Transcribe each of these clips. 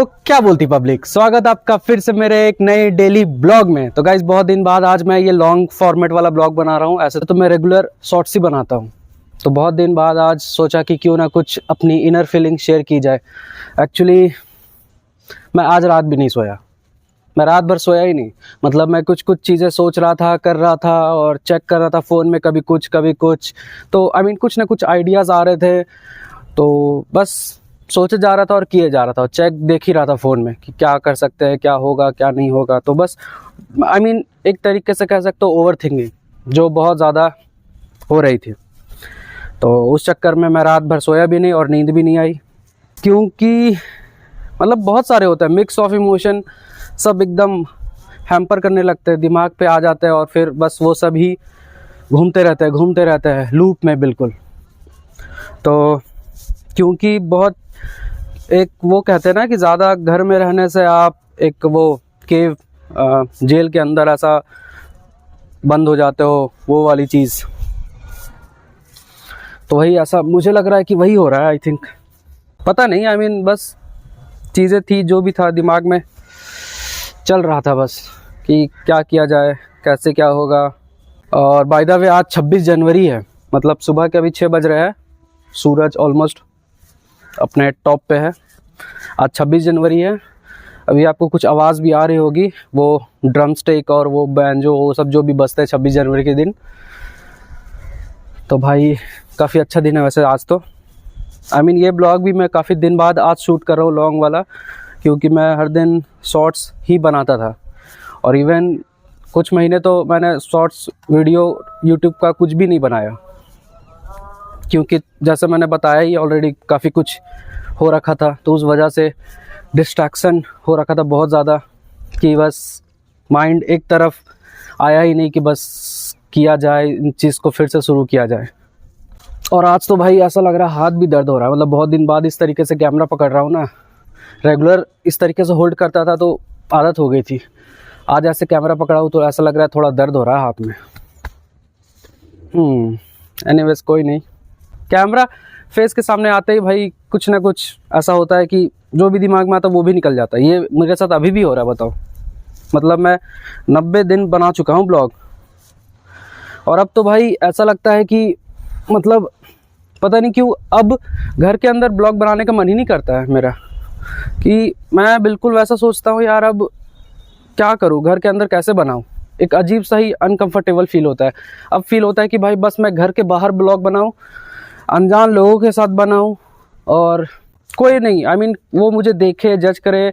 तो क्या बोलती पब्लिक, स्वागत आपका फिर से मेरे एक नए डेली ब्लॉग में। तो गाइज बहुत दिन बाद आज मैं ये लॉन्ग फॉर्मेट वाला ब्लॉग बना रहा हूँ। ऐसे तो मैं रेगुलर शॉर्ट्स ही बनाता हूँ, तो बहुत दिन बाद आज सोचा कि क्यों ना कुछ अपनी इनर फीलिंग शेयर की जाए। एक्चुअली मैं आज रात भी नहीं सोया, मैं रात भर सोया ही नहीं। मतलब मैं कुछ चीज़ें सोच रहा था, कर रहा था और चेक कर रहा था फ़ोन में, कभी कुछ। तो कुछ ना कुछ आइडियाज़ आ रहे थे, तो बस सोचे जा रहा था और किए जा रहा था और चेक देख ही रहा था फ़ोन में कि क्या कर सकते हैं, क्या होगा क्या नहीं होगा। तो बस एक तरीके से कह सकते हो ओवर थिंकिंग जो बहुत ज़्यादा हो रही थी। तो उस चक्कर में मैं रात भर सोया भी नहीं और नींद भी नहीं आई, क्योंकि मतलब बहुत सारे होते हैं मिक्स ऑफ इमोशन, सब एकदम हैम्पर करने लगते हैं, दिमाग पे आ जाते हैं और फिर बस वो सब ही घूमते रहते हैं लूप में बिल्कुल। तो क्योंकि बहुत एक वो कहते हैं ना कि ज़्यादा घर में रहने से आप एक वो केव जेल के अंदर ऐसा बंद हो जाते हो, वो वाली चीज़। तो वही ऐसा मुझे लग रहा है कि वही हो रहा है। आई थिंक पता नहीं, बस चीज़ें थी, जो भी था दिमाग में चल रहा था बस कि क्या किया जाए, कैसे क्या होगा। और बाय द वे आज 26 जनवरी है, मतलब सुबह के अभी 6 बज रहे हैं, सूरज ऑलमोस्ट अपने टॉप पे है। आज 26 जनवरी है। अभी आपको कुछ आवाज़ भी आ रही होगी, वो ड्रम स्टिक और वो बैंजो, वो सब जो भी बजते हैं 26 जनवरी के दिन। तो भाई काफ़ी अच्छा दिन है वैसे आज तो। ये ब्लॉग भी मैं काफ़ी दिन बाद आज शूट कर रहा हूँ, लॉन्ग वाला, क्योंकि मैं हर दिन शॉर्ट्स ही बनाता था और इवन कुछ महीने तो मैंने शॉर्ट्स वीडियो यूट्यूब का कुछ भी नहीं बनाया, क्योंकि जैसे मैंने बताया ही ऑलरेडी काफ़ी कुछ हो रखा था। तो उस वजह से डिस्ट्रैक्शन हो रखा था बहुत ज़्यादा, कि बस माइंड एक तरफ आया ही नहीं कि बस किया जाए, इन चीज़ को फिर से शुरू किया जाए। और आज तो भाई ऐसा लग रहा है हाथ भी दर्द हो रहा है। मतलब बहुत दिन बाद इस तरीके से कैमरा पकड़ रहा हूँ ना, रेगुलर इस तरीके से होल्ड करता था तो आदत हो गई थी, आज ऐसे कैमरा पकड़ा हूँ तो ऐसा लग रहा है थोड़ा दर्द हो रहा है हाथ में। एनीवेज कोई नहीं, कैमरा फेस के सामने आते ही भाई कुछ ना कुछ ऐसा होता है कि जो भी दिमाग में आता है वो भी निकल जाता है। ये मेरे साथ अभी भी हो रहा है, बताओ। मतलब मैं 90 दिन बना चुका हूँ ब्लॉग, और अब तो भाई ऐसा लगता है कि मतलब पता नहीं क्यों अब घर के अंदर ब्लॉग बनाने का मन ही नहीं करता है मेरा, कि मैं बिल्कुल वैसा सोचता हूँ यार अब क्या करूँ, घर के अंदर कैसे बनाऊँ। एक अजीब सा ही अनकंफर्टेबल फील होता है। अब फील होता है कि भाई बस मैं घर के बाहर ब्लॉग बनाऊँ, अनजान लोगों के साथ बनाऊं और कोई नहीं वो मुझे देखे, जज करे,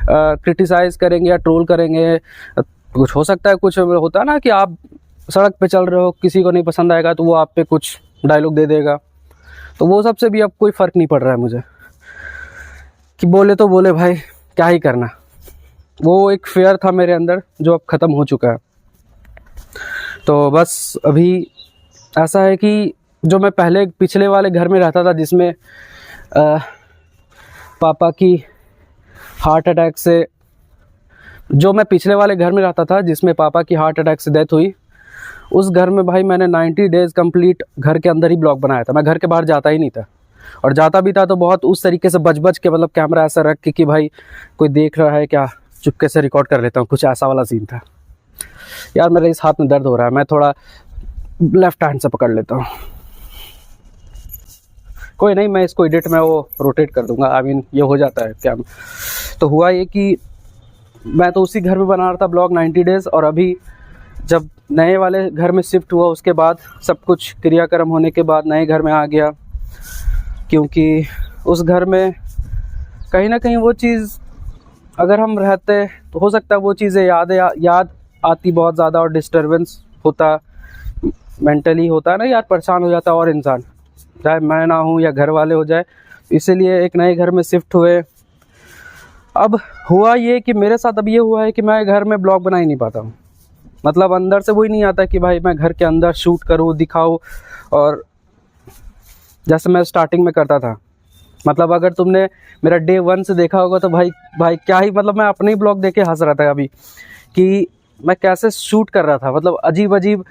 क्रिटिसाइज़ करेंगे या ट्रोल करेंगे। कुछ हो सकता है, कुछ होता है ना कि आप सड़क पे चल रहे हो, किसी को नहीं पसंद आएगा तो वो आप पे कुछ डायलॉग दे देगा। तो वो सबसे भी अब कोई फ़र्क नहीं पड़ रहा है मुझे, कि बोले तो बोले भाई, क्या ही करना। वो एक फेयर था मेरे अंदर जो अब ख़त्म हो चुका है। तो बस अभी ऐसा है कि जो मैं पहले पिछले वाले घर में रहता था, जिसमें पापा की हार्ट अटैक से, जो मैं पिछले वाले घर में रहता था जिसमें पापा की हार्ट अटैक से डेथ हुई, उस घर में भाई मैंने 90 डेज़ कंप्लीट घर के अंदर ही ब्लॉग बनाया था। मैं घर के बाहर जाता ही नहीं था, और जाता भी था तो बहुत उस तरीके से बच के, मतलब कैमरा ऐसा रख के कि भाई कोई देख रहा है क्या, चुपके से रिकॉर्ड कर लेता हूँ, कुछ ऐसा वाला सीन था। यार मेरे इस हाथ में दर्द हो रहा है, मैं थोड़ा लेफ्ट हैंड से पकड़ लेता हूँ। कोई नहीं, मैं इसको एडिट में वो रोटेट कर दूंगा। ये हो जाता है क्या। तो हुआ ये कि मैं तो उसी घर में बना रहा था ब्लॉग 90 डेज़, और अभी जब नए वाले घर में शिफ्ट हुआ उसके बाद सब कुछ क्रियाक्रम होने के बाद नए घर में आ गया, क्योंकि उस घर में कहीं ना कहीं वो चीज़ अगर हम रहते तो हो सकता है वो चीज़ें याद आती बहुत ज़्यादा, और डिस्टर्बेंस होता, मेंटली होता है ना यार, परेशान हो जाता और इंसान, चाहे मैं ना हूँ या घर वाले हो जाए। इसीलिए एक नए घर में शिफ्ट हुए। अब हुआ ये कि मेरे साथ अब ये हुआ है कि मैं घर में ब्लॉग बना ही नहीं पाता हूँ। मतलब अंदर से वही नहीं आता कि भाई मैं घर के अंदर शूट करूँ, दिखाऊँ, और जैसे मैं स्टार्टिंग में करता था। मतलब अगर तुमने मेरा डे 1 से देखा होगा तो भाई क्या ही, मतलब मैं अपने ही ब्लॉग देख के हंस रहा था अभी, कि मैं कैसे शूट कर रहा था। मतलब अजीब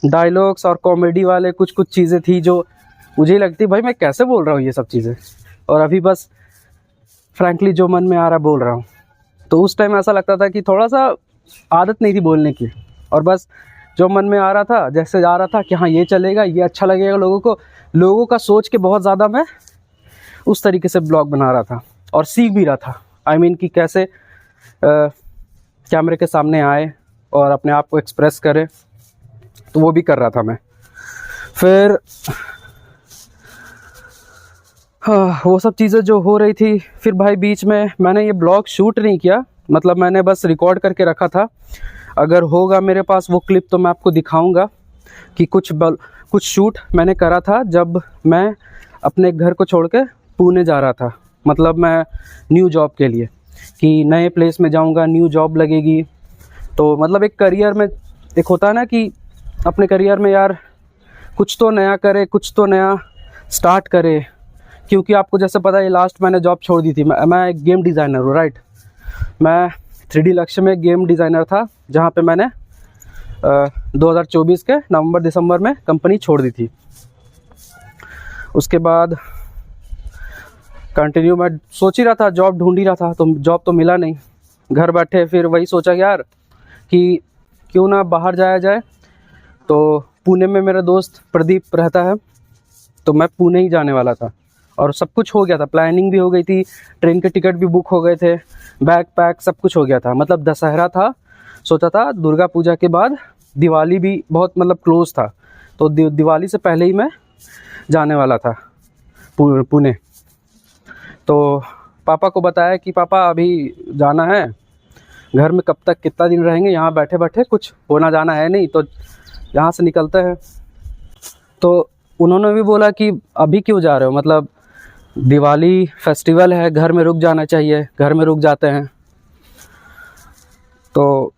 डायलॉग्स और कॉमेडी वाले कुछ चीज़ें थी जो मुझे ही लगती भाई मैं कैसे बोल रहा हूँ ये सब चीज़ें। और अभी बस फ्रैंकली जो मन में आ रहा बोल रहा हूँ। तो उस टाइम ऐसा लगता था कि थोड़ा सा आदत नहीं थी बोलने की, और बस जो मन में आ रहा था, जैसे आ रहा था कि हाँ ये चलेगा, ये अच्छा लगेगा लोगों को, लोगों का सोच के बहुत ज़्यादा मैं उस तरीके से ब्लॉग बना रहा था और सीख भी रहा था। आई मीन कि कैसे कैमरे के सामने आए और अपने आप को एक्सप्रेस करे, तो वो भी कर रहा था मैं। फिर हाँ, वो सब चीज़ें जो हो रही थी, फिर भाई बीच में मैंने ये ब्लॉग शूट नहीं किया, मतलब मैंने बस रिकॉर्ड करके रखा था। अगर होगा मेरे पास वो क्लिप तो मैं आपको दिखाऊंगा कि कुछ शूट मैंने करा था जब मैं अपने घर को छोड़ के पुणे जा रहा था। मतलब मैं न्यू जॉब के लिए, कि नए प्लेस में जाऊंगा, न्यू जॉब लगेगी, तो मतलब एक करियर में एक होता है ना कि अपने करियर में यार कुछ तो नया करे, कुछ तो नया स्टार्ट करे। क्योंकि आपको जैसे पता है लास्ट मैंने जॉब छोड़ दी थी। मैं एक गेम डिज़ाइनर हूँ, राइट। मैं 3D लक्ष्य में गेम डिज़ाइनर था, जहाँ पे मैंने 2024 के नवंबर दिसंबर में कंपनी छोड़ दी थी। उसके बाद कंटिन्यू मैं सोच ही रहा था, जॉब ढूंढ ही रहा था, तो जॉब तो मिला नहीं। घर बैठे फिर वही सोचा यार कि क्यों ना बाहर जाया जाए। तो पुणे में मेरा दोस्त प्रदीप रहता है, तो मैं पुणे ही जाने वाला था और सब कुछ हो गया था, प्लानिंग भी हो गई थी, ट्रेन के टिकट भी बुक हो गए थे, बैग पैक सब कुछ हो गया था। मतलब दशहरा था, सोचा था दुर्गा पूजा के बाद दिवाली भी बहुत मतलब क्लोज था, तो दिवाली से पहले ही मैं जाने वाला था पुणे। तो पापा को बताया कि पापा अभी जाना है, घर में कब तक कितना दिन रहेंगे, यहाँ बैठे बैठे कुछ होना जाना है नहीं, तो यहाँ से निकलते हैं। तो उन्होंने भी बोला कि अभी क्यों जा रहे हो, मतलब दिवाली फेस्टिवल है, घर में रुक जाना चाहिए। घर में रुक जाते हैं। तो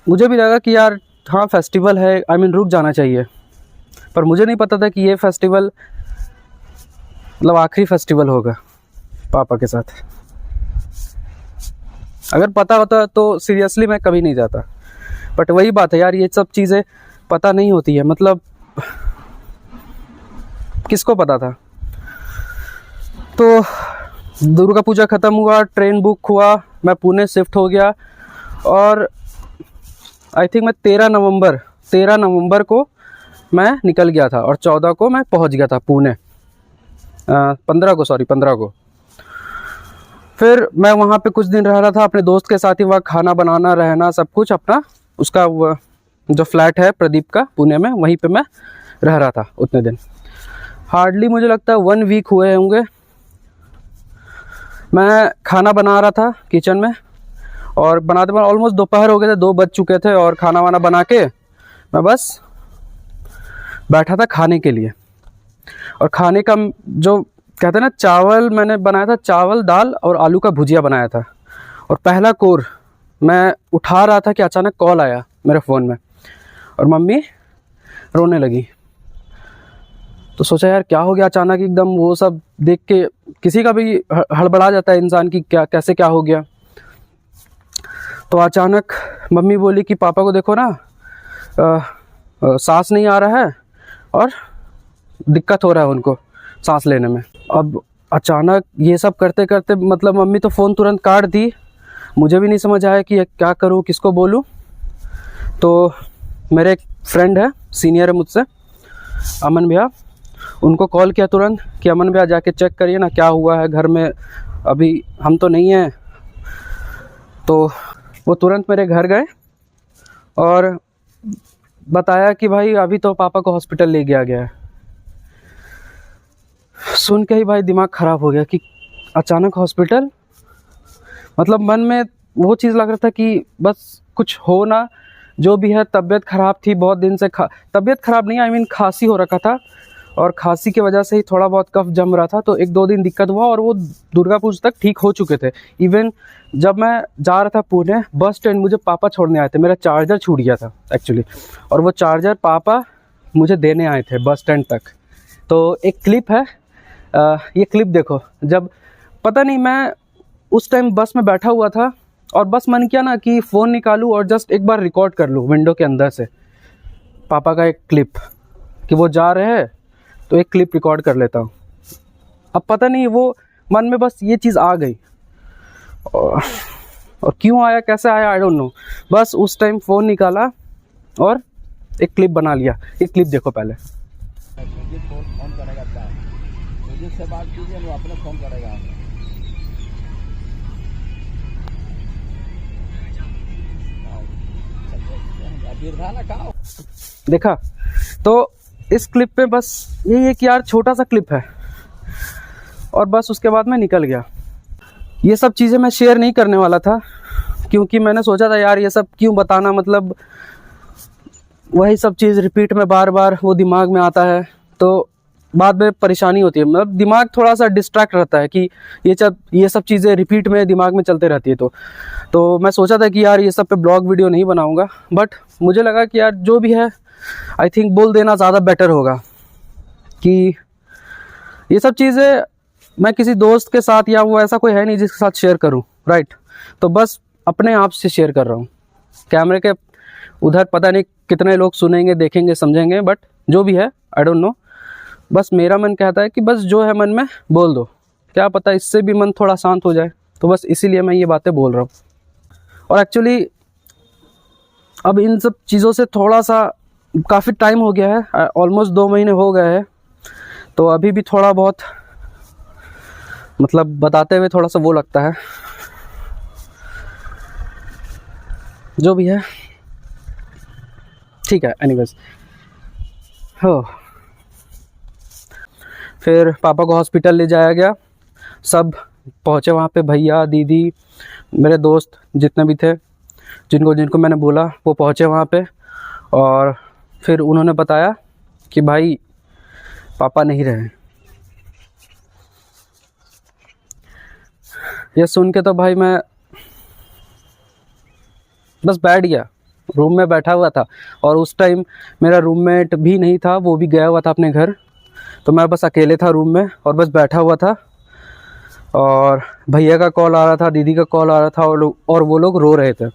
मुझे भी लगा कि यार हाँ फेस्टिवल है, आई मीन रुक जाना चाहिए। पर मुझे नहीं पता था कि ये फेस्टिवल मतलब आखिरी फेस्टिवल होगा पापा के साथ। अगर पता होता तो सीरियसली मैं कभी नहीं जाता। बट वही बात है यार, ये सब चीज़ें पता नहीं होती है, मतलब किसको पता था। तो दुर्गा पूजा ख़त्म हुआ, ट्रेन बुक हुआ, मैं पुणे शिफ्ट हो गया, और आई थिंक मैं 13 नवंबर को मैं निकल गया था और 14 को मैं पहुंच गया था पुणे। 15 को। फिर मैं वहाँ पे कुछ दिन रह रहा था अपने दोस्त के साथ ही, वहाँ खाना बनाना, रहना सब कुछ अपना, उसका जो फ्लैट है प्रदीप का पुणे में, वहीं पे मैं रह रहा था उतने दिन। हार्डली मुझे लगता है 1 वीक हुए होंगे। मैं खाना बना रहा था किचन में, और बनाते बनाते ऑलमोस्ट दोपहर हो गए थे, 2 बज चुके थे, और खाना वाना बना के मैं बस बैठा था खाने के लिए। और खाने का जो कहते हैं ना, चावल मैंने बनाया था, चावल दाल और आलू का भुजिया बनाया था। और पहला कोर मैं उठा रहा था कि अचानक कॉल आया मेरे फ़ोन में, और मम्मी रोने लगी। तो सोचा यार क्या हो गया अचानक एकदम, वो सब देख के किसी का भी हड़बड़ा जाता है इंसान की क्या कैसे क्या हो गया। तो अचानक मम्मी बोली कि पापा को देखो ना, सांस नहीं आ रहा है और दिक्कत हो रहा है उनको सांस लेने में। अब अचानक ये सब करते करते मतलब मम्मी तो फ़ोन तुरंत काट दी। मुझे भी नहीं समझ आया कि क्या करूँ, किसको बोलूँ। तो मेरे एक फ्रेंड है, सीनियर है मुझसे, अमन भैया, उनको कॉल किया तुरंत कि अमन भैया जाके चेक करिए ना क्या हुआ है घर में, अभी हम तो नहीं हैं। तो वो तुरंत मेरे घर गए और बताया कि भाई अभी तो पापा को हॉस्पिटल ले गया गया है। सुन के ही भाई दिमाग ख़राब हो गया कि अचानक हॉस्पिटल, मतलब मन में वो चीज़ लग रहा था कि बस कुछ हो ना, जो भी है। तबीयत ख़राब थी बहुत दिन से, तबीयत ख़राब नहीं, आई मीन खांसी हो रखा था, और खांसी की वजह से ही थोड़ा बहुत कफ जम रहा था। तो 1-2 दिन दिक्कत हुआ, और वो दुर्गा पूजा तक ठीक हो चुके थे। इवन जब मैं जा रहा था पुणे, बस स्टैंड मुझे पापा छोड़ने आए थे। मेरा चार्जर छूट गया था एक्चुअली, और वो चार्जर पापा मुझे देने आए थे बस स्टैंड तक। तो एक क्लिप है, ये क्लिप देखो। जब पता नहीं, मैं उस टाइम बस में बैठा हुआ था, और बस मन किया ना कि फ़ोन निकालूं और जस्ट एक बार रिकॉर्ड कर लूं विंडो के अंदर से पापा का एक क्लिप, कि वो जा रहे हैं तो एक क्लिप रिकॉर्ड कर लेता हूं। अब पता नहीं वो मन में बस ये चीज़ आ गई और क्यों आया, कैसे आया, आई डोंट नो। बस उस टाइम फ़ोन निकाला और एक क्लिप बना लिया। ये क्लिप देखो पहले। फोन करेगा, सुजीत से बात कीजिए, वो अपने फोन करेगा। देखा, तो इस क्लिप पे बस यही है कि यार छोटा सा क्लिप है, और बस उसके बाद मैं निकल गया। ये सब चीज़ें मैं शेयर नहीं करने वाला था, क्योंकि मैंने सोचा था यार ये सब क्यों बताना, मतलब वही सब चीज़ रिपीट में बार बार वो दिमाग में आता है तो बाद में परेशानी होती है। मतलब दिमाग थोड़ा सा डिस्ट्रैक्ट रहता है कि ये सब चीज़ें रिपीट में दिमाग में चलते रहती है। तो मैं सोचा था कि यार ये सब पे ब्लॉग वीडियो नहीं बनाऊंगा, बट मुझे लगा कि यार जो भी है आई थिंक बोल देना ज़्यादा बेटर होगा कि ये सब चीज़ें मैं किसी दोस्त के साथ, या वो ऐसा कोई है नहीं जिसके साथ शेयर करूं, राइट। तो बस अपने आप से शेयर कर रहा हूं। कैमरे के उधर पता नहीं कितने लोग सुनेंगे, देखेंगे, समझेंगे, बट जो भी है आई डोंट नो। बस मेरा मन कहता है कि बस जो है मन में बोल दो, क्या पता इससे भी मन थोड़ा शांत हो जाए। तो बस इसीलिए मैं ये बातें बोल रहा हूँ। और एक्चुअली अब इन सब चीज़ों से थोड़ा सा काफ़ी टाइम हो गया है, ऑलमोस्ट 2 महीने हो गए हैं। तो अभी भी थोड़ा बहुत मतलब बताते हुए थोड़ा सा वो लगता है, जो भी है ठीक है। एनीवेज, हो फिर पापा को हॉस्पिटल ले जाया गया, सब पहुँचे वहाँ पे, भैया, दीदी, मेरे दोस्त जितने भी थे, जिनको मैंने बोला वो पहुँचे वहाँ पे। और फिर उन्होंने बताया कि भाई पापा नहीं रहे। ये सुन के तो भाई मैं बस बैठ गया, रूम में बैठा हुआ था। और उस टाइम मेरा रूममेट भी नहीं था, वो भी गया हुआ था अपने घर। तो मैं बस अकेले था रूम में और बस बैठा हुआ था। और भैया का कॉल आ रहा था, दीदी का कॉल आ रहा था, और वो लोग रो रहे थे।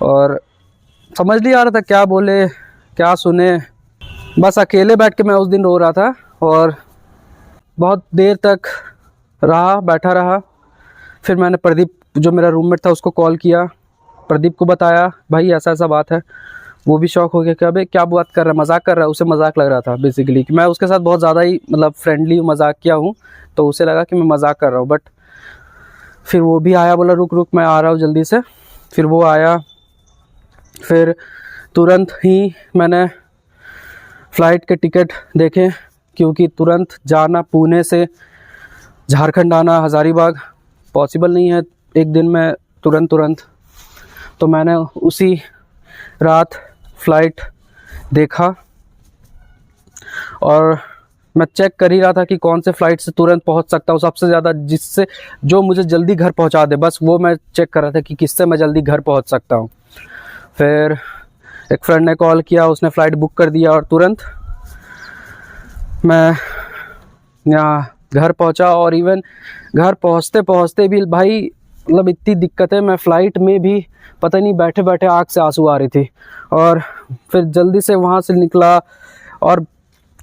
और समझ नहीं आ रहा था क्या बोले, क्या सुने। बस अकेले बैठ के मैं उस दिन रो रहा था। और बहुत देर तक बैठा रहा। फिर मैंने प्रदीप, जो मेरा रूममेट था, उसको कॉल किया, प्रदीप को बताया भाई ऐसा ऐसा बात है। वो भी शॉक हो गया कि अबे क्या बात कर रहा है, मजाक कर रहा है। उसे मजाक लग रहा था बेसिकली, कि मैं उसके साथ बहुत ज़्यादा ही मतलब फ्रेंडली मजाक किया हूँ, तो उसे लगा कि मैं मजाक कर रहा हूँ। बट फिर वो भी आया, बोला रुक रुक मैं आ रहा हूँ जल्दी से। फिर वो आया, फिर तुरंत ही मैंने फ़्लाइट के टिकट देखे, क्योंकि तुरंत जाना पुणे से झारखंड आना हज़ारीबाग पॉसिबल नहीं है एक दिन में तुरंत। तो मैंने उसी रात फ़्लाइट देखा, और मैं चेक कर ही रहा था कि कौन से फ़्लाइट से तुरंत पहुंच सकता हूँ सबसे ज़्यादा, जिससे जो मुझे जल्दी घर पहुंचा दे, बस वो मैं चेक कर रहा था कि किससे मैं जल्दी घर पहुंच सकता हूँ। फिर एक फ्रेंड ने कॉल किया, उसने फ़्लाइट बुक कर दिया, और तुरंत मैं यहाँ घर पहुँचा। और इवन घर पहुँचते भी भाई मतलब इतनी दिक्कतें, मैं फ़्लाइट में भी पता नहीं बैठे बैठे आँख से आंसू आ रही थी। और फिर जल्दी से वहाँ से निकला, और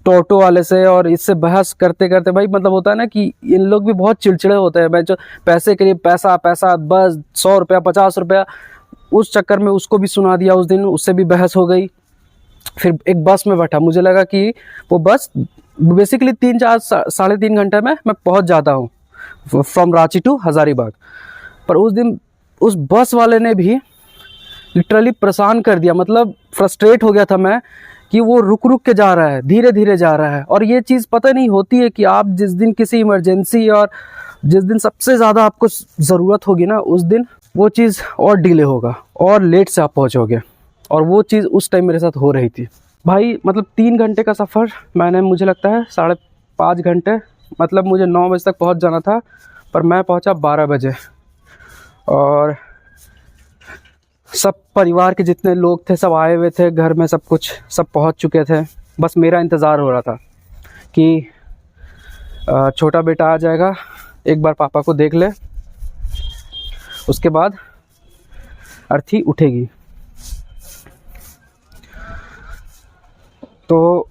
टोटो वाले से और इससे बहस करते करते, भाई मतलब होता है ना कि इन लोग भी बहुत चिड़चिड़े होते हैं। मैं जो पैसे के लिए पैसा बस 100 रुपया 50 रुपया, उस चक्कर में उसको भी सुना दिया उस दिन, उससे भी बहस हो गई। फिर एक बस में बैठा, मुझे लगा कि वो बस बेसिकली 3-4 3.5 घंटे में मैं पहुंच जाता हूँ फ्रॉम रांची टू हज़ारीबाग। पर उस दिन उस बस वाले ने भी लिटरली परेशान कर दिया। मतलब फ्रस्ट्रेट हो गया था मैं कि वो रुक के जा रहा है, धीरे धीरे जा रहा है। और ये चीज़ पता नहीं होती है कि आप जिस दिन किसी इमरजेंसी, और जिस दिन सबसे ज़्यादा आपको ज़रूरत होगी ना, उस दिन वो चीज़ और डिले होगा और लेट से आप पहुँचोगे। और वो चीज़ उस टाइम मेरे साथ हो रही थी भाई। मतलब 3 घंटे का सफ़र मैंने, मुझे लगता है 5.5 घंटे, मतलब मुझे 9 बजे तक पहुंच जाना था, पर मैं पहुंचा 12 बजे। और सब परिवार के जितने लोग थे सब आए हुए थे घर में, सब पहुंच चुके थे। बस मेरा इंतज़ार हो रहा था कि छोटा बेटा आ जाएगा, एक बार पापा को देख ले, उसके बाद अर्थी उठेगी। तो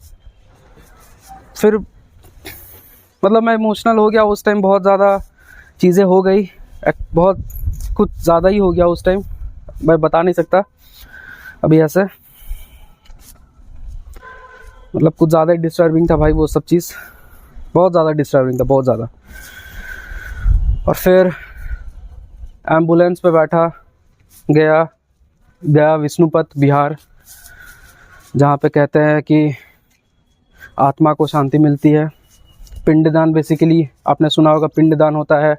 फिर मतलब मैं इमोशनल हो गया उस टाइम, बहुत ज़्यादा चीज़ें हो गई। बहुत कुछ ज़्यादा ही हो गया उस टाइम, मैं बता नहीं सकता अभी ऐसे, मतलब कुछ ज़्यादा ही डिस्टर्बिंग था भाई वो सब चीज़, बहुत ज़्यादा डिस्टर्बिंग था, बहुत ज़्यादा। और फिर एम्बुलेंस पे बैठा, गया विष्णुपत बिहार, जहाँ पे कहते हैं कि आत्मा को शांति मिलती है। पिंडदान बेसिकली आपने सुना होगा, पिंडदान होता है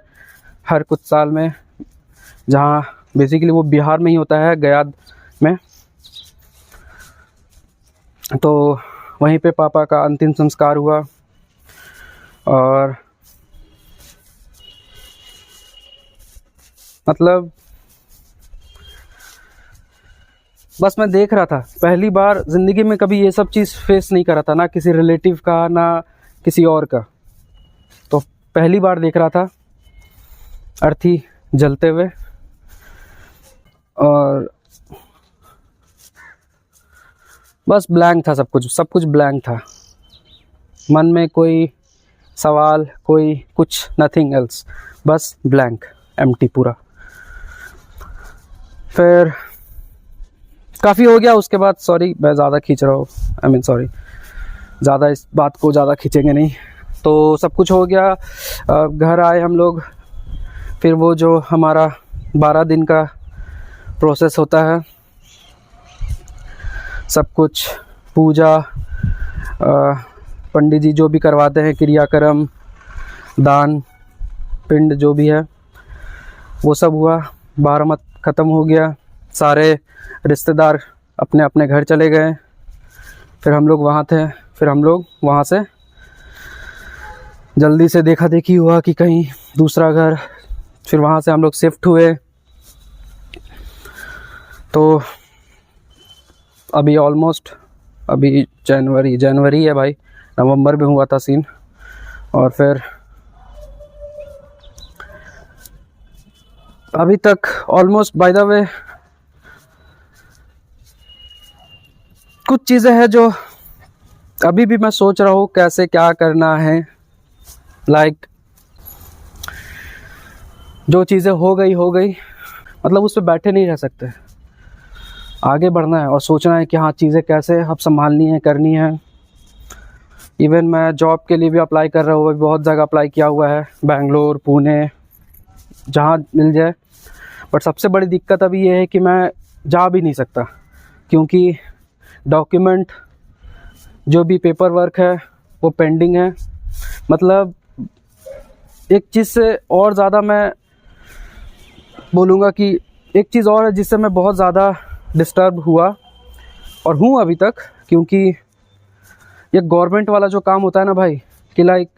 हर कुछ साल में, जहाँ बेसिकली वो बिहार में ही होता है, गया में। तो वहीं पे पापा का अंतिम संस्कार हुआ। और मतलब बस मैं देख रहा था, पहली बार ज़िंदगी में कभी ये सब चीज़ फेस नहीं करा था, ना किसी रिलेटिव का ना किसी और का। तो पहली बार देख रहा था अर्थी जलते हुए, और बस ब्लैंक था सब कुछ ब्लैंक था, मन में कोई सवाल, कोई कुछ, नथिंग एल्स, बस ब्लैंक, एम्प्टी पूरा। फिर काफ़ी हो गया उसके बाद, सॉरी मैं ज़्यादा खींच रहा हूँ, सॉरी, ज़्यादा इस बात को ज़्यादा खींचेंगे नहीं। तो सब कुछ हो गया, घर आए हम लोग। फिर वो जो हमारा 12 दिन का प्रोसेस होता है, सब कुछ पूजा, पंडित जी जो भी करवाते हैं, क्रियाक्रम, दान, पिंड जो भी है वो सब हुआ। 12 मत ख़त्म हो गया, सारे रिश्तेदार अपने अपने घर चले गए। फिर हम लोग वहाँ थे, फिर हम लोग वहाँ से जल्दी से देखा देखी हुआ कि कहीं दूसरा घर, फिर वहाँ से हम लोग शिफ्ट हुए। तो अभी ऑलमोस्ट, अभी जनवरी है भाई, नवंबर में हुआ था सीन। और फिर अभी तक ऑलमोस्ट, बाय द वे कुछ चीज़ें हैं जो अभी भी मैं सोच रहा हूँ कैसे क्या करना है। लाइक जो चीज़ें हो गई, मतलब उस पर बैठे नहीं रह सकते, आगे बढ़ना है और सोचना है कि हाँ चीज़ें कैसे अब संभालनी है, करनी है। इवन मैं जॉब के लिए भी अप्लाई कर रहा हूँ, बहुत जगह अप्लाई किया हुआ है, बेंगलोर, पुणे, जहाँ मिल जाए। बट सबसे बड़ी दिक्कत अभी ये है कि मैं जा भी नहीं सकता, क्योंकि डॉक्यूमेंट जो भी पेपर वर्क है वो पेंडिंग है। मतलब एक चीज़ से और ज़्यादा मैं बोलूँगा कि एक चीज़ और है जिससे मैं बहुत ज़्यादा डिस्टर्ब हुआ और हूँ अभी तक, क्योंकि ये गवर्नमेंट वाला जो काम होता है ना भाई, कि लाइक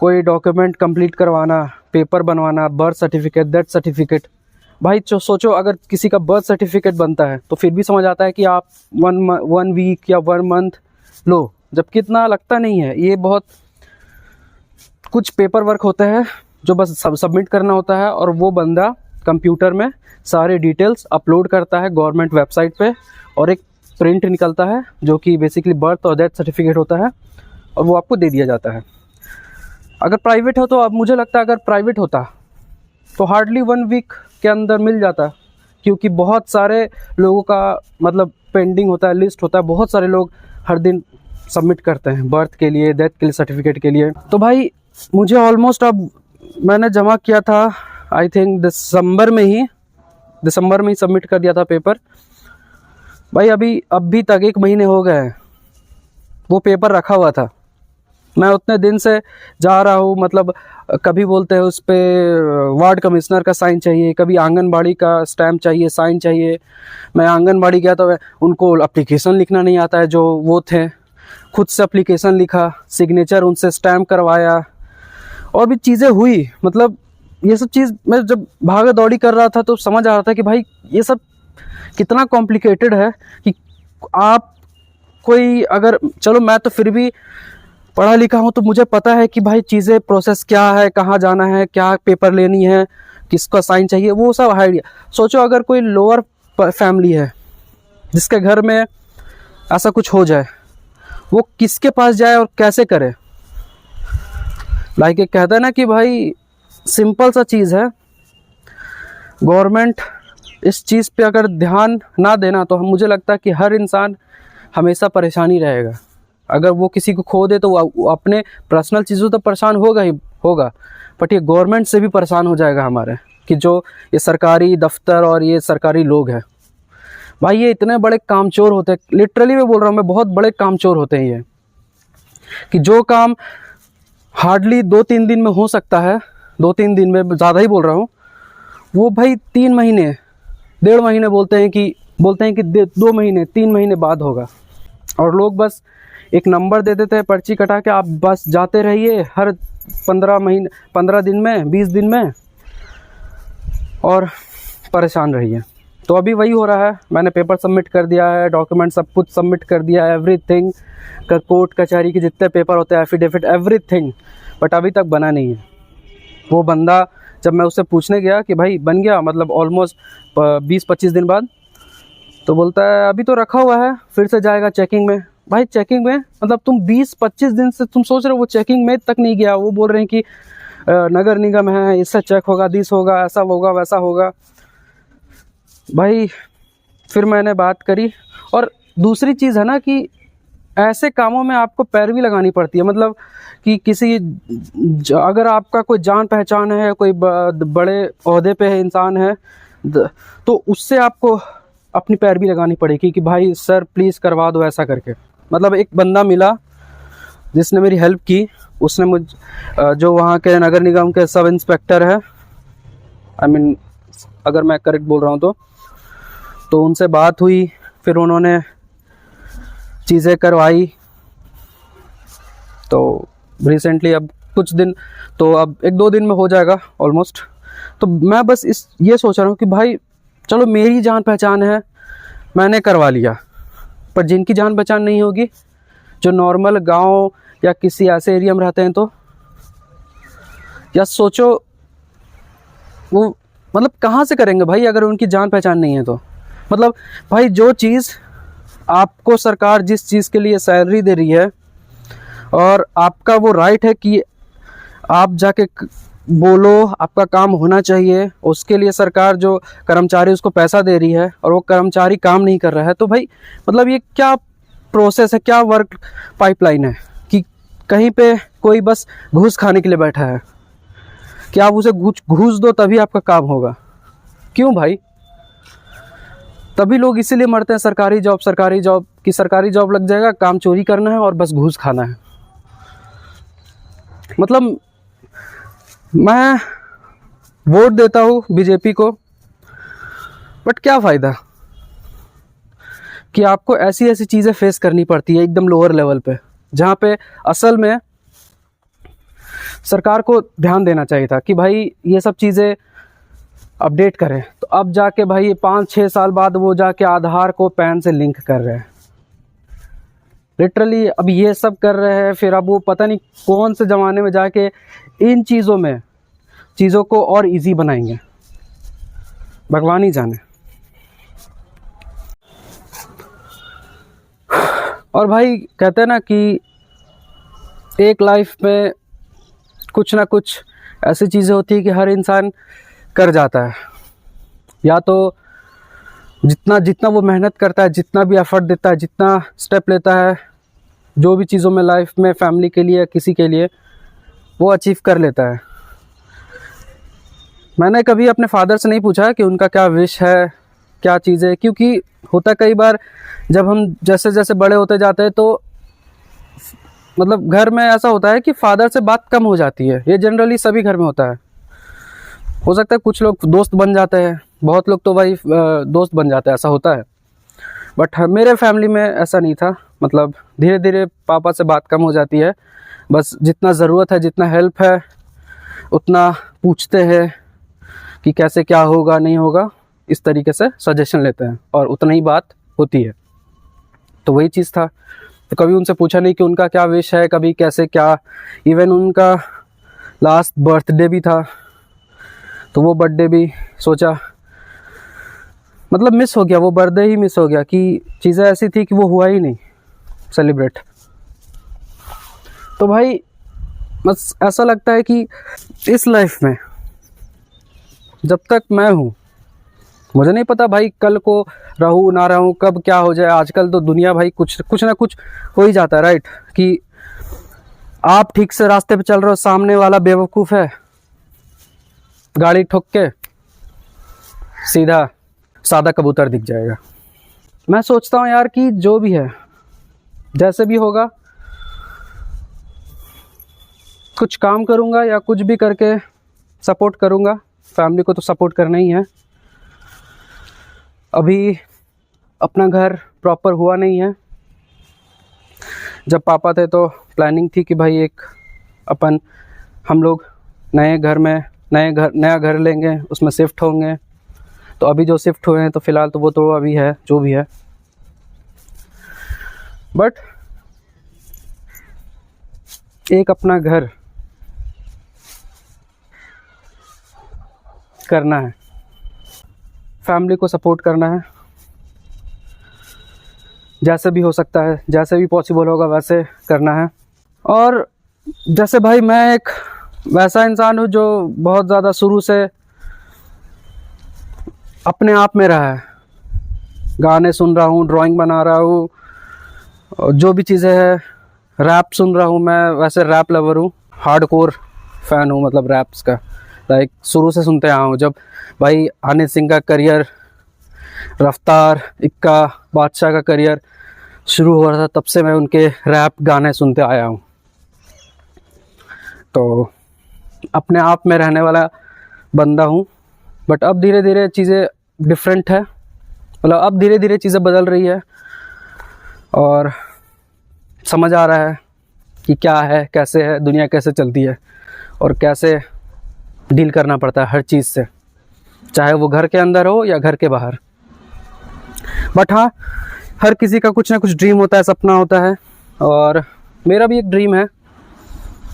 कोई डॉक्यूमेंट कंप्लीट करवाना, पेपर बनवाना, बर्थ सर्टिफिकेट, डेथ सर्टिफिकेट। भाई सोचो अगर किसी का बर्थ सर्टिफिकेट बनता है तो फिर भी समझ आता है कि आप 1 वीक या 1 मंथ लो, जबकि इतना लगता नहीं है। ये बहुत कुछ पेपर वर्क होते हैं जो बस सबमिट करना होता है, और वो बंदा कंप्यूटर में सारे डिटेल्स अपलोड करता है गवर्नमेंट वेबसाइट पे, और एक प्रिंट निकलता है जो कि बेसिकली बर्थ और डेथ सर्टिफिकेट होता है, और वो आपको दे दिया जाता है। अगर प्राइवेट हो तो अब मुझे लगता है अगर प्राइवेट होता तो हार्डली 1 वीक के अंदर मिल जाता, क्योंकि बहुत सारे लोगों का मतलब पेंडिंग होता है, लिस्ट होता है, बहुत सारे लोग हर दिन सबमिट करते हैं बर्थ के लिए, डेथ के लिए, सर्टिफिकेट के लिए। तो भाई मुझे ऑलमोस्ट, अब मैंने जमा किया था आई थिंक दिसंबर में ही सबमिट कर दिया था पेपर। भाई अभी तक 1 महीने हो गए हैं, वो पेपर रखा हुआ था। मैं उतने दिन से जा रहा हूँ, मतलब कभी बोलते हैं उस पर वार्ड कमिश्नर का साइन चाहिए, कभी आंगनबाड़ी का स्टैम्प चाहिए, साइन चाहिए। मैं आंगनबाड़ी गया तो उनको एप्लीकेशन लिखना नहीं आता है, जो वो थे, खुद से एप्लीकेशन लिखा, सिग्नेचर उनसे स्टैम्प करवाया, और भी चीज़ें हुई। मतलब ये सब चीज़ मैं जब भागा दौड़ी कर रहा था तो समझ आ रहा था कि भाई ये सब कितना कॉम्प्लिकेटेड है। कि आप कोई अगर, चलो मैं तो फिर भी पढ़ा लिखा हूँ तो मुझे पता है कि भाई चीज़ें प्रोसेस क्या है, कहाँ जाना है, क्या पेपर लेनी है, किसका साइन चाहिए, वो सब आइडिया। सोचो अगर कोई लोअर फैमिली है जिसके घर में ऐसा कुछ हो जाए, वो किसके पास जाए और कैसे करे। लाइक एक कहता है ना कि भाई सिंपल सा चीज़ है, गवर्नमेंट इस चीज़ पे अगर ध्यान ना देना तो मुझे लगता है कि हर इंसान हमेशा परेशानी रहेगा। अगर वो किसी को खो दे तो वो अपने पर्सनल चीज़ों तो परेशान होगा ही होगा, बट ये गवर्नमेंट से भी परेशान हो जाएगा हमारे, कि जो ये सरकारी दफ्तर और ये सरकारी लोग हैं भाई, ये इतने बड़े कामचोर होते हैं, लिटरली मैं बोल रहा हूँ, मैं बहुत बड़े कामचोर होते हैं ये, कि जो काम हार्डली 2-3 दिन में हो सकता है, 2-3 दिन में, ज़्यादा ही बोल रहा हूँ, वो भाई 3 महीने 1.5 महीने बोलते हैं कि 2 महीने 3 महीने बाद होगा। और लोग बस एक नंबर दे देते हैं पर्ची कटा के, आप बस जाते रहिए हर 15 दिन में, 20 दिन में, और परेशान रहिए। तो अभी वही हो रहा है। मैंने पेपर सबमिट कर दिया है, डॉक्यूमेंट सब कुछ सबमिट कर दिया है, एवरीथिंग का, कोर्ट कचहरी के जितने पेपर होते हैं, एफिडेविट, एवरीथिंग, बट अभी तक बना नहीं है। वो बंदा, जब मैं उससे पूछने गया कि भाई बन गया, मतलब ऑलमोस्ट 20-25 दिन बाद, तो बोलता है अभी तो रखा हुआ है, फिर से जाएगा चेकिंग में। भाई चेकिंग में मतलब तुम 20-25 दिन से तुम सोच रहे हो, वो चेकिंग में तक नहीं गया, वो बोल रहे हैं कि नगर निगम है, इससे चेक होगा, दिस होगा, ऐसा होगा, वैसा होगा। भाई फिर मैंने बात करी, और दूसरी चीज़ है ना कि ऐसे कामों में आपको पैरवी लगानी पड़ती है, मतलब कि किसी अगर आपका कोई जान पहचान है, कोई बड़े ओहदे पे है इंसान है, तो उससे आपको अपनी पैरवी लगानी पड़ेगी कि भाई सर प्लीज़ करवा दो, ऐसा करके। मतलब एक बंदा मिला जिसने मेरी हेल्प की, उसने जो वहाँ के नगर निगम के सब इंस्पेक्टर है, आई मीन अगर मैं करेक्ट बोल रहा हूँ तो उनसे बात हुई, फिर उन्होंने चीज़ें करवाई। तो रिसेंटली अब कुछ दिन, तो अब 1-2 दिन में हो जाएगा ऑलमोस्ट। तो मैं बस ये सोच रहा हूँ कि भाई चलो मेरी जान पहचान है, मैंने करवा लिया, पर जिनकी जान पहचान नहीं होगी, जो नॉर्मल गांव या किसी ऐसे एरिया में रहते हैं, तो या सोचो वो मतलब कहाँ से करेंगे भाई अगर उनकी जान पहचान नहीं है तो। मतलब भाई जो चीज़ आपको सरकार जिस चीज़ के लिए सैलरी दे रही है, और आपका वो राइट है कि आप जाके बोलो, आपका काम होना चाहिए, उसके लिए सरकार जो कर्मचारी उसको पैसा दे रही है और वो कर्मचारी काम नहीं कर रहा है, तो भाई मतलब ये क्या प्रोसेस है, क्या वर्क पाइपलाइन है कि कहीं पे कोई बस घूस खाने के लिए बैठा है कि आप उसे घूस दो तभी आपका काम होगा। क्यों भाई? तभी लोग इसीलिए मरते हैं सरकारी जॉब कि सरकारी जॉब लग जाएगा, काम चोरी करना है और बस घूस खाना है। मतलब मैं वोट देता हूँ बीजेपी को, बट क्या फ़ायदा कि आपको ऐसी ऐसी चीज़ें फेस करनी पड़ती है एकदम लोअर लेवल पे, जहाँ पे असल में सरकार को ध्यान देना चाहिए था कि भाई ये सब चीज़ें अपडेट करें। तो अब जाके भाई 5-6 साल बाद वो जाके आधार को पैन से लिंक कर रहे हैं, लिटरली अब ये सब कर रहे हैं। फिर अब वो पता नहीं कौन से ज़माने में जाके इन चीज़ों को और इजी बनाएंगे, भगवान ही जाने। और भाई कहते हैं ना कि एक लाइफ में कुछ ना कुछ ऐसी चीज़ें होती है कि हर इंसान कर जाता है, या तो जितना वो मेहनत करता है, जितना भी एफर्ट देता है, जितना स्टेप लेता है, जो भी चीज़ों में लाइफ में फैमिली के लिए, किसी के लिए, वो अचीव कर लेता है। मैंने कभी अपने फादर से नहीं पूछा कि उनका क्या विश है, क्या चीज़ है, क्योंकि होता कई बार जब हम जैसे जैसे बड़े होते जाते हैं तो मतलब घर में ऐसा होता है कि फादर से बात कम हो जाती है। ये जनरली सभी घर में होता है। हो सकता है कुछ लोग दोस्त बन जाते हैं, बहुत लोग तो भाई दोस्त बन जाते हैं, ऐसा होता है। बट मेरे फैमिली में ऐसा नहीं था। मतलब धीरे धीरे पापा से बात कम हो जाती है, बस जितना ज़रूरत है, जितना हेल्प है, उतना पूछते हैं कि कैसे क्या होगा नहीं होगा, इस तरीके से सजेशन लेते हैं और उतना ही बात होती है। तो वही चीज़ था। तो कभी उनसे पूछा नहीं कि उनका क्या विश है, कभी कैसे क्या। इवन उनका लास्ट बर्थडे भी था, तो वो बर्थडे भी सोचा मतलब मिस हो गया, वो बर्थडे ही मिस हो गया कि चीज़ें ऐसी थी कि वो हुआ ही नहीं सेलिब्रेट। तो भाई बस ऐसा लगता है कि इस लाइफ में जब तक मैं हूँ मुझे नहीं पता भाई कल को रहूँ ना रहूँ, कब क्या हो जाए। आजकल तो दुनिया भाई कुछ ना कुछ हो ही जाता है, राइट। कि आप ठीक से रास्ते पे चल रहे हो, सामने वाला बेवकूफ़ है, गाड़ी ठोक के सीधा सादा कबूतर दिख जाएगा। मैं सोचता हूँ यार कि जो भी है जैसे भी होगा, कुछ काम करूँगा या कुछ भी करके सपोर्ट करूँगा। फैमिली को तो सपोर्ट करना ही है। अभी अपना घर प्रॉपर हुआ नहीं है। जब पापा थे तो प्लानिंग थी कि भाई हम लोग नए घर में नया घर लेंगे, उसमें शिफ्ट होंगे। तो अभी जो शिफ्ट हुए हैं तो फ़िलहाल तो वो तो अभी है जो भी है, बट एक अपना घर करना है, फैमिली को सपोर्ट करना है, जैसे भी हो सकता है, जैसे भी पॉसिबल होगा वैसे करना है। और जैसे भाई मैं एक वैसा इंसान हूँ जो बहुत ज़्यादा शुरू से अपने आप में रहा है। गाने सुन रहा हूँ, ड्राइंग बना रहा हूँ, जो भी चीज़ें हैं, रैप सुन रहा हूँ। मैं वैसे रैप लवर हूँ, हार्डकोर फ़ैन हूँ, मतलब रैप्स का। लाइक शुरू से सुनते आया हूँ। जब भाई हनी सिंह का करियर, रफ्तार, इक्का, बादशाह का करियर शुरू हो रहा था, तब से मैं उनके रैप गाने सुनते आया हूँ। तो अपने आप में रहने वाला बंदा हूँ। बट अब धीरे धीरे चीज़ें डिफरेंट है, मतलब अब धीरे धीरे चीज़ें बदल रही है और समझ आ रहा है कि क्या है, कैसे है, दुनिया कैसे चलती है और कैसे डील करना पड़ता है हर चीज़ से, चाहे वो घर के अंदर हो या घर के बाहर। बट हाँ, हर किसी का कुछ ना कुछ ड्रीम होता है, सपना होता है। और मेरा भी एक ड्रीम है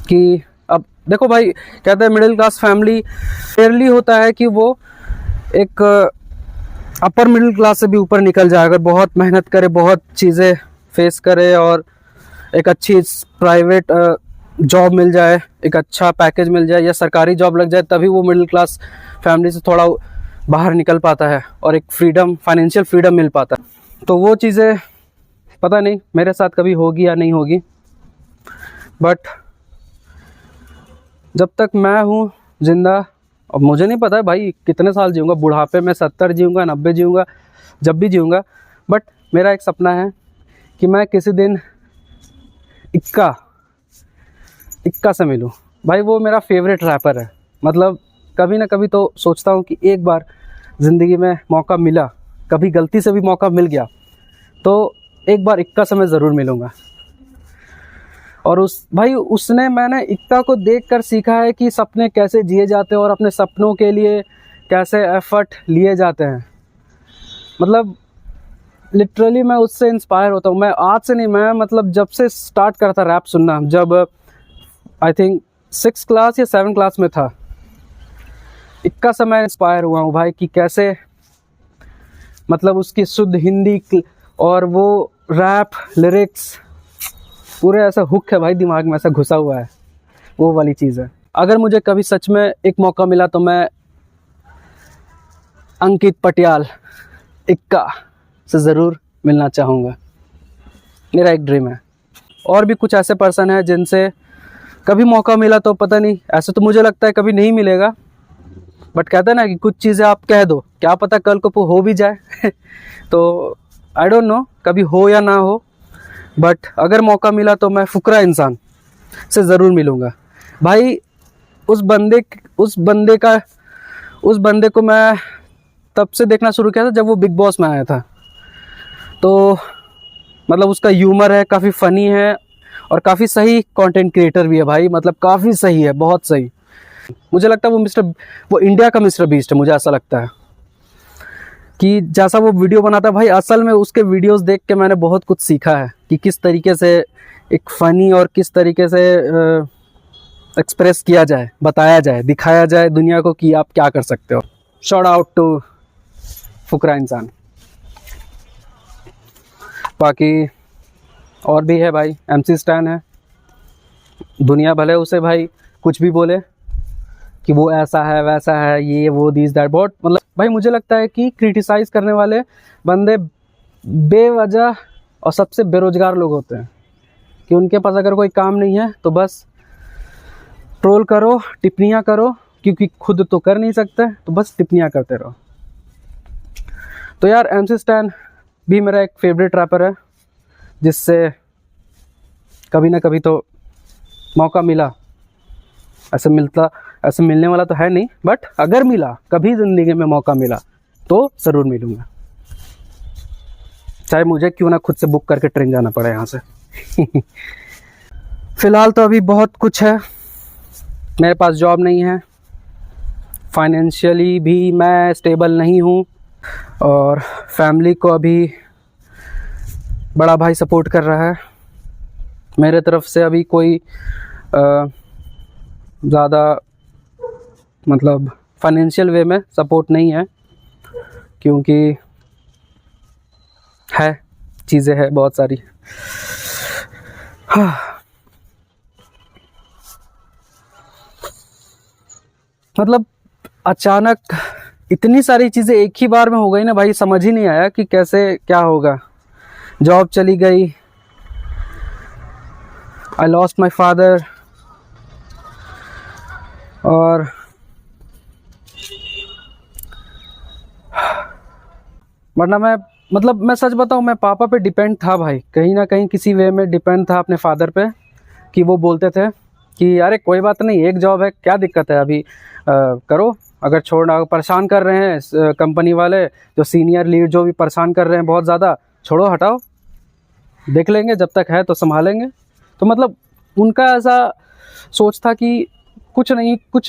कि अब देखो भाई, कहते हैं मिडिल क्लास फैमिली रेयरली होता है कि वो एक अपर मिडिल क्लास से भी ऊपर निकल जाए, अगर बहुत मेहनत करे, बहुत चीज़ें फेस करे और एक अच्छी प्राइवेट जॉब मिल जाए, एक अच्छा पैकेज मिल जाए या सरकारी जॉब लग जाए, तभी वो मिडिल क्लास फैमिली से थोड़ा बाहर निकल पाता है और एक फ्रीडम, फाइनेंशियल फ्रीडम मिल पाता है। तो वो चीज़ें पता नहीं मेरे साथ कभी होगी या नहीं होगी, बट जब तक मैं हूँ जिंदा, अब मुझे नहीं पता है भाई कितने साल जीऊँगा, बुढ़ापे में 70 जीऊँगा, 90 जीऊँगा, जब भी जीऊँगा। बट मेरा एक सपना है कि मैं किसी दिन इक्का से मिलूँ। भाई वो मेरा फेवरेट रैपर है, मतलब कभी ना कभी तो सोचता हूँ कि एक बार ज़िंदगी में मौका मिला, कभी गलती से भी मौका मिल गया तो एक बार इक्का से मैं ज़रूर मिलूँगा। और मैंने इक्का को देखकर सीखा है कि सपने कैसे जिए जाते हैं और अपने सपनों के लिए कैसे एफर्ट लिए जाते हैं। मतलब लिटरली मैं उससे इंस्पायर होता हूँ। मैं आज से नहीं, मैं मतलब जब से स्टार्ट करता रैप सुनना, जब आई थिंक 6th क्लास या 7th क्लास में था, इक्का से मैं इंस्पायर हुआ हूँ भाई कि कैसे मतलब उसकी शुद्ध हिंदी और वो रैप लिरिक्स पूरे ऐसा हुक है भाई, दिमाग में ऐसा घुसा हुआ है, वो वाली चीज़ है। अगर मुझे कभी सच में एक मौका मिला तो मैं अंकित पटियाल इक्का से ज़रूर मिलना चाहूँगा, मेरा एक ड्रीम है। और भी कुछ ऐसे पर्सन हैं जिनसे कभी मौका मिला तो पता नहीं, ऐसे तो मुझे लगता है कभी नहीं मिलेगा, बट कहते हैं ना कि कुछ चीज़ें आप कह दो, क्या पता कल को हो भी जाए तो आई डोंट नो कभी हो या ना हो, बट अगर मौका मिला तो मैं फुकरा इंसान से ज़रूर मिलूँगा भाई। उस बंदे को मैं तब से देखना शुरू किया था जब वो बिग बॉस में आया था। तो मतलब उसका ह्यूमर है, काफ़ी फ़नी है और काफ़ी सही कंटेंट क्रिएटर भी है भाई, मतलब काफ़ी सही है, बहुत सही। मुझे लगता है वो इंडिया का मिस्टर बीस्ट है। मुझे ऐसा लगता है कि जैसा वो वीडियो बनाता है भाई, असल में उसके वीडियोस देख के मैंने बहुत कुछ सीखा है कि किस तरीके से एक फ़नी और किस तरीके से एक्सप्रेस किया जाए, बताया जाए, दिखाया जाए दुनिया को कि आप क्या कर सकते हो। शॉट आउट टू फुकरा इंसान। बाकी और भी है भाई, MC स्टैन है, दुनिया भले उसे भाई कुछ भी बोले, कि वो ऐसा है वैसा है, ये वो दिस दैट। बहुत मतलब भाई मुझे लगता है कि क्रिटिसाइज़ करने वाले बंदे बेवजह और सबसे बेरोजगार लोग होते हैं, कि उनके पास अगर कोई काम नहीं है तो बस ट्रोल करो, टिप्पणियाँ करो, क्योंकि खुद तो कर नहीं सकते तो बस टिप्पणियाँ करते रहो। तो यार MC स्टैन भी मेरा एक फेवरेट रैपर है, जिससे कभी ना कभी तो मौका मिला, ऐसे मिलने वाला तो है नहीं, बट अगर मिला कभी ज़िंदगी में मौका मिला तो ज़रूर मिलूँगा, चाहे मुझे क्यों ना खुद से बुक करके ट्रेन जाना पड़े यहाँ से। फ़िलहाल तो अभी बहुत कुछ है, मेरे पास जॉब नहीं है, फाइनेंशियली भी मैं स्टेबल नहीं हूँ, और फैमिली को अभी बड़ा भाई सपोर्ट कर रहा है। मेरे तरफ से अभी कोई ज़्यादा मतलब फाइनेंशियल वे में सपोर्ट नहीं है, क्योंकि है चीज़ें हैं बहुत सारी। हाँ, मतलब अचानक इतनी सारी चीज़ें एक ही बार में हो गई ना भाई, समझ ही नहीं आया कि कैसे क्या होगा। जॉब चली गई, आई लॉस्ट माई फादर, और वरना मैं सच बताऊं, मैं पापा पे डिपेंड था भाई, कहीं ना कहीं किसी वे में डिपेंड था अपने फादर पे, कि वो बोलते थे कि अरे कोई बात नहीं, एक जॉब है, क्या दिक्कत है, अभी करो, अगर छोड़ना, परेशान कर रहे हैं कंपनी वाले, जो सीनियर लीड जो भी परेशान कर रहे हैं बहुत ज़्यादा, छोड़ो हटाओ, देख लेंगे, जब तक है तो संभालेंगे। तो मतलब उनका ऐसा सोच था कि कुछ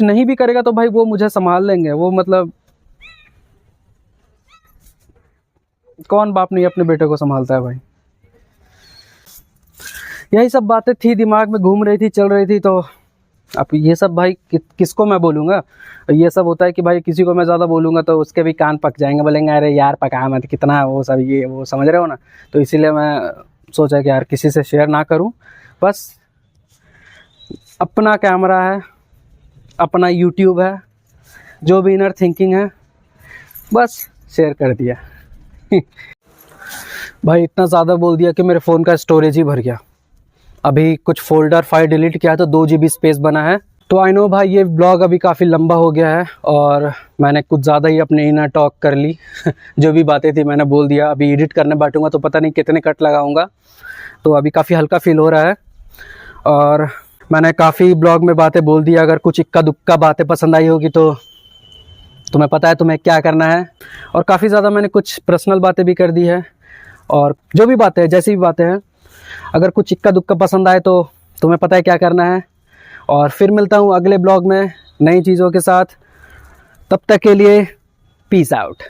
नहीं भी करेगा तो भाई वो मुझे संभाल लेंगे। वो मतलब कौन बाप नहीं अपने बेटे को संभालता है भाई। यही सब बातें थी, दिमाग में घूम रही थी, चल रही थी। तो अब ये सब भाई किसको मैं बोलूँगा। ये सब होता है कि भाई किसी को मैं ज़्यादा बोलूँगा तो उसके भी कान पक जाएंगे, बोलेंगे अरे यार पका मत, कितना वो सब ये वो, समझ रहे हो ना। तो इसीलिए मैं सोचा कि यार किसी से शेयर ना करूँ, बस अपना कैमरा है, अपना यूट्यूब है, जो भी इनर थिंकिंग है बस शेयर कर दिया। भाई इतना ज़्यादा बोल दिया कि मेरे फ़ोन का स्टोरेज ही भर गया। अभी कुछ फोल्डर फाइल डिलीट किया है तो 2 GB स्पेस बना है। तो आई नो भाई ये ब्लॉग अभी काफ़ी लंबा हो गया है और मैंने कुछ ज़्यादा ही अपने इनर टॉक कर ली। जो भी बातें थी मैंने बोल दिया। अभी एडिट करने बैठूंगा तो पता नहीं कितने कट लगाऊंगा, तो अभी काफ़ी हल्का फील हो रहा है। और मैंने काफ़ी ब्लॉग में बातें बोल दी। अगर कुछ इक्का दुक्का बातें पसंद आई होगी तो तुम्हें पता है तुम्हें क्या करना है। और काफ़ी ज़्यादा मैंने कुछ पर्सनल बातें भी कर दी है, और जो भी बातें हैं, जैसी भी बातें हैं, अगर कुछ इक्का दुक्का पसंद आए तो तुम्हें पता है क्या करना है। और फिर मिलता हूँ अगले ब्लॉग में नई चीज़ों के साथ। तब तक के लिए पीस आउट।